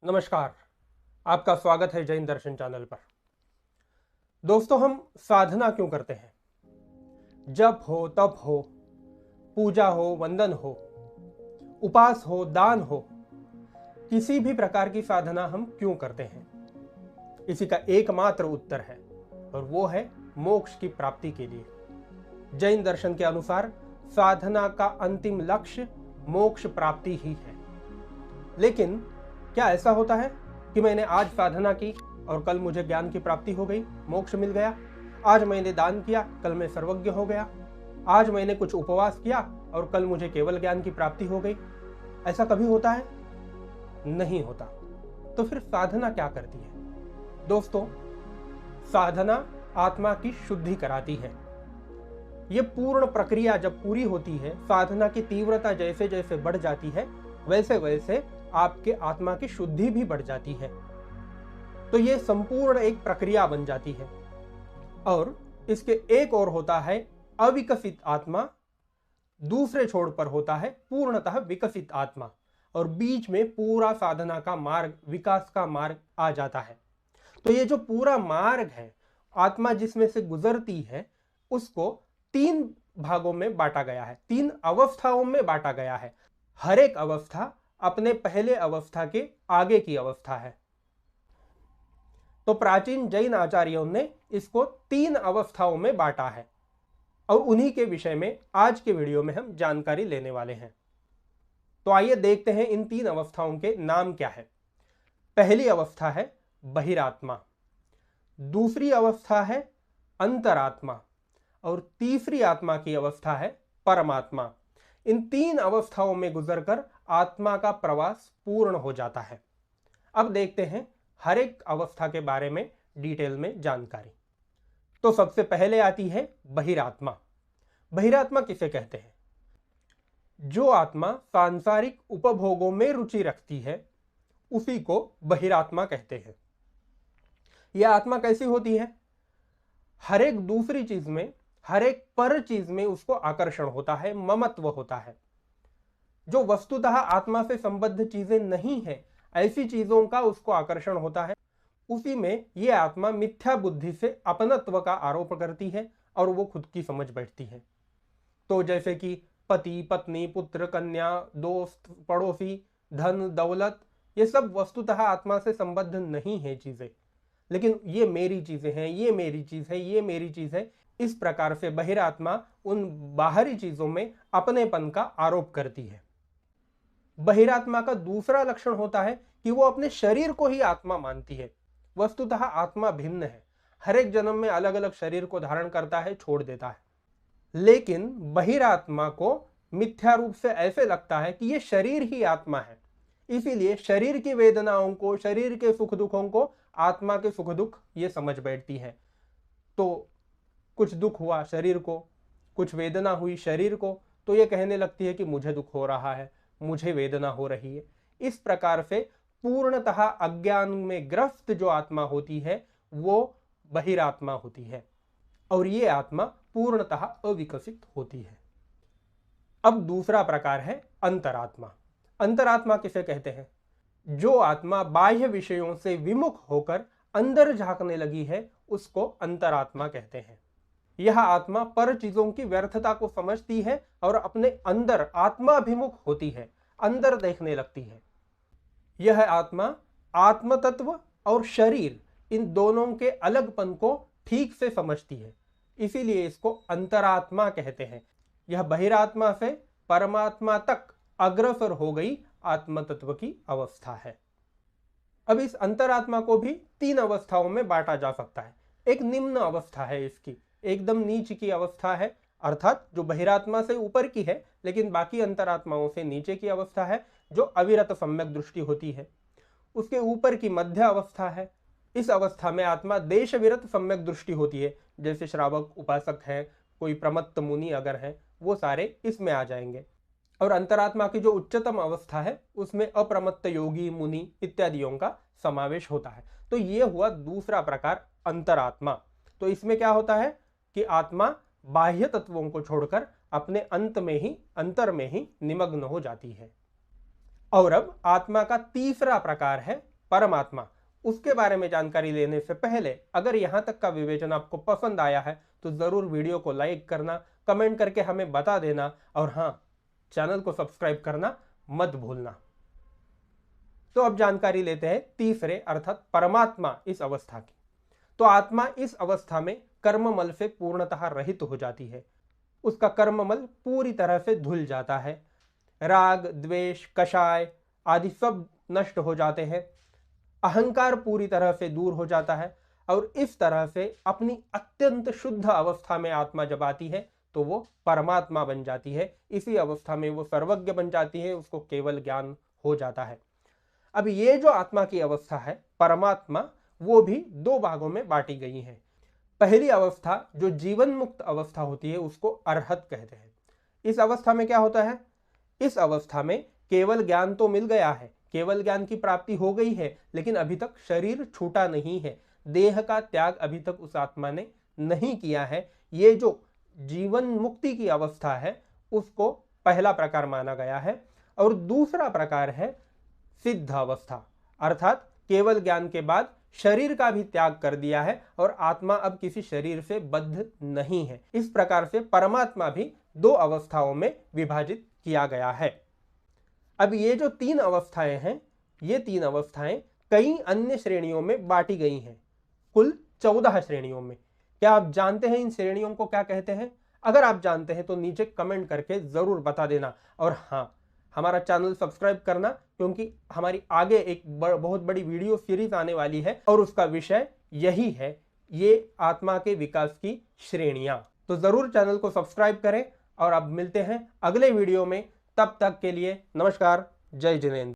नमस्कार, आपका स्वागत है जैन दर्शन चैनल पर। दोस्तों, हम साधना क्यों करते हैं? जप हो, तप हो, पूजा हो, वंदन हो, उपास हो, दान हो, किसी भी प्रकार की साधना हम क्यों करते हैं? इसी का एकमात्र उत्तर है और वो है मोक्ष की प्राप्ति के लिए। जैन दर्शन के अनुसार साधना का अंतिम लक्ष्य मोक्ष प्राप्ति ही है। लेकिन क्या ऐसा होता है कि मैंने आज साधना की और कल मुझे ज्ञान की प्राप्ति हो गई, मोक्ष मिल गया? आज मैंने दान किया, कल मैं सर्वज्ञ हो गया? आज मैंने कुछ उपवास किया और कल मुझे केवल ज्ञान की प्राप्ति हो गई? ऐसा कभी होता है? नहीं होता। तो फिर साधना क्या करती है? दोस्तों, साधना आत्मा की शुद्धि कराती है। ये पूर्ण प्रक्रिया जब पूरी होती है, साधना की तीव्रता जैसे जैसे बढ़ जाती है, वैसे वैसे आपके आत्मा की शुद्धि भी बढ़ जाती है। तो ये संपूर्ण एक प्रक्रिया बन जाती है। और इसके एक और होता है अविकसित आत्मा, दूसरे छोर पर होता है पूर्णतः विकसित आत्मा, और बीच में पूरा साधना का मार्ग, विकास का मार्ग आ जाता है। तो ये जो पूरा मार्ग है, आत्मा जिसमें से गुजरती है, उसको 3 भागों में बांटा गया है, 3 अवस्थाओं में बांटा गया है। हर एक अवस्था अपने पहले अवस्था के आगे की अवस्था है। तो प्राचीन जैन आचार्यों ने इसको 3 अवस्थाओं में बांटा है और उन्हीं के विषय में आज के वीडियो में हम जानकारी लेने वाले हैं। तो आइए देखते हैं इन 3 अवस्थाओं के नाम क्या है। पहली अवस्था है बहिरात्मा, दूसरी अवस्था है अंतरात्मा और तीसरी आत्मा की अवस्था है परमात्मा। इन 3 अवस्थाओं में गुजरकर आत्मा का प्रवास पूर्ण हो जाता है। अब देखते हैं हर एक अवस्था के बारे में डिटेल में जानकारी। तो सबसे पहले आती है बहिरात्मा। बहिरात्मा किसे कहते हैं? जो आत्मा सांसारिक उपभोगों में रुचि रखती है, उसी को बहिरात्मा कहते हैं। यह आत्मा कैसी होती है? हर एक दूसरी चीज में, हर एक पर चीज में उसको आकर्षण होता है, ममत्व होता है। जो वस्तुतः आत्मा से संबद्ध चीजें नहीं है, ऐसी चीजों का उसको आकर्षण होता है। उसी में यह आत्मा मिथ्या बुद्धि से अपनत्व का आरोप करती है और वो खुद की समझ बैठती है। तो जैसे कि पति, पत्नी, पुत्र, कन्या, दोस्त, पड़ोसी, धन, दौलत, ये सब वस्तुतः आत्मा से संबद्ध नहीं है चीजें, लेकिन ये मेरी चीजें हैं, ये मेरी चीज है, ये मेरी चीज है। इस प्रकार से बहिरात्मा उन बाहरी चीजों में अपनेपन का आरोप करती है। बहिरात्मा का दूसरा लक्षण होता है कि वो अपने शरीर को ही आत्मा मानती है। वस्तुतः आत्मा भिन्न है, हर एक जन्म में अलग अलग शरीर को धारण करता है, छोड़ देता है। लेकिन बहिरात्मा को मिथ्या रूप से ऐसे लगता है कि ये शरीर ही आत्मा है, इसीलिए शरीर की वेदनाओं को, शरीर के सुख दुखों को आत्मा के सुख दुख ये समझ बैठती है। तो कुछ दुख हुआ शरीर को, कुछ वेदना हुई शरीर को, तो ये कहने लगती है कि मुझे दुख हो रहा है, मुझे वेदना हो रही है। इस प्रकार से पूर्णतः अज्ञान में ग्रस्त जो आत्मा होती है वो बहिरात्मा होती है और ये आत्मा पूर्णतः अविकसित होती है। अब दूसरा प्रकार है अंतरात्मा। अंतरात्मा किसे कहते हैं? जो आत्मा बाह्य विषयों से विमुख होकर अंदर झांकने लगी है, उसको अंतरात्मा कहते हैं। यह आत्मा पर चीजों की व्यर्थता को समझती है और अपने अंदर आत्माभिमुख होती है, अंदर देखने लगती है। यह आत्मा आत्म तत्व और शरीर, इन दोनों के अलगपन को ठीक से समझती है, इसीलिए इसको अंतरात्मा कहते हैं। यह बहिरात्मा से परमात्मा तक अग्रसर हो गई आत्म तत्व की अवस्था है। अब इस अंतरात्मा को भी 3 अवस्थाओं में बांटा जा सकता है। एक निम्न अवस्था है इसकी, एकदम नीच की अवस्था है, अर्थात जो बहिरात्मा से ऊपर की है लेकिन बाकी अंतरात्माओं से नीचे की अवस्था है, जो अविरत सम्यक दृष्टि होती है। उसके ऊपर की मध्य अवस्था है। इस अवस्था में आत्मा देश विरत सम्यक दृष्टि होती है, जैसे श्रावक, उपासक है, कोई प्रमत्त मुनि अगर है, वो सारे इसमें आ जाएंगे। और अंतरात्मा की जो उच्चतम अवस्था है, उसमें अप्रमत्त योगी, मुनि इत्यादियों का समावेश होता है। तो ये हुआ दूसरा प्रकार अंतरात्मा। तो इसमें क्या होता है कि आत्मा बाह्य तत्वों को छोड़कर अपने अंत में ही, अंतर में ही निमग्न हो जाती है। और अब आत्मा का तीसरा प्रकार है परमात्मा, उसके बारे में जानकारी लेने से पहले अगर यहाँ तक का विवेचन आपको पसंद आया है तो ज़रूर वीडियो को लाइक करना, कमेंट करके हमें बता देना और हाँ, चैनल को सब्सक्राइब करना मत भूलना। तो अब जानकारी लेते हैं तीसरे अर्थात परमात्मा इस अवस्था की। तो आत्मा इस अवस्था में कर्ममल से पूर्णतः रहित हो जाती है। उसका कर्ममल पूरी तरह से धुल जाता है। राग, द्वेष, कषाय आदि सब नष्ट हो जाते हैं। अहंकार पूरी तरह से दूर हो जाता है और इस तरह से अपनी अत्यंत शुद्ध अवस्था में आत्मा जब आती है तो वो परमात्मा बन जाती है। इसी अवस्था में वो सर्वज्ञ बन जाती है, उसको केवल ज्ञान हो जाता है। अब ये जो आत्मा की अवस्था है परमात्मा, वो भी दो भागों में बांटी गई है। पहली अवस्था जो जीवन मुक्त अवस्था होती है उसको अरहत कहते हैं। इस अवस्था में क्या होता है? इस अवस्था में केवल ज्ञान तो मिल गया है, केवल ज्ञान की प्राप्ति हो गई है, लेकिन अभी तक शरीर छूटा नहीं है, देह का त्याग अभी तक उस आत्मा ने नहीं किया है। ये जो जीवन मुक्ति की अवस्था है उसको पहला प्रकार माना गया है। और दूसरा प्रकार है सिद्ध अवस्था, अर्थात केवल ज्ञान के बाद शरीर का भी त्याग कर दिया है और आत्मा अब किसी शरीर से बद्ध नहीं है। इस प्रकार से परमात्मा भी दो अवस्थाओं में विभाजित किया गया है। अब ये जो तीन अवस्थाएं हैं, ये तीन अवस्थाएं कई अन्य श्रेणियों में बांटी गई हैं, कुल 14 श्रेणियों में। क्या आप जानते हैं इन श्रेणियों को क्या कहते हैं? अगर आप जानते हैं तो नीचे कमेंट करके जरूर बता देना। और हाँ, हमारा चैनल सब्सक्राइब करना, क्योंकि हमारी आगे एक बहुत बड़ी वीडियो सीरीज आने वाली है और उसका विषय यही है, ये आत्मा के विकास की श्रेणियां। तो जरूर चैनल को सब्सक्राइब करें और अब मिलते हैं अगले वीडियो में। तब तक के लिए नमस्कार, जय जिनेंद्र।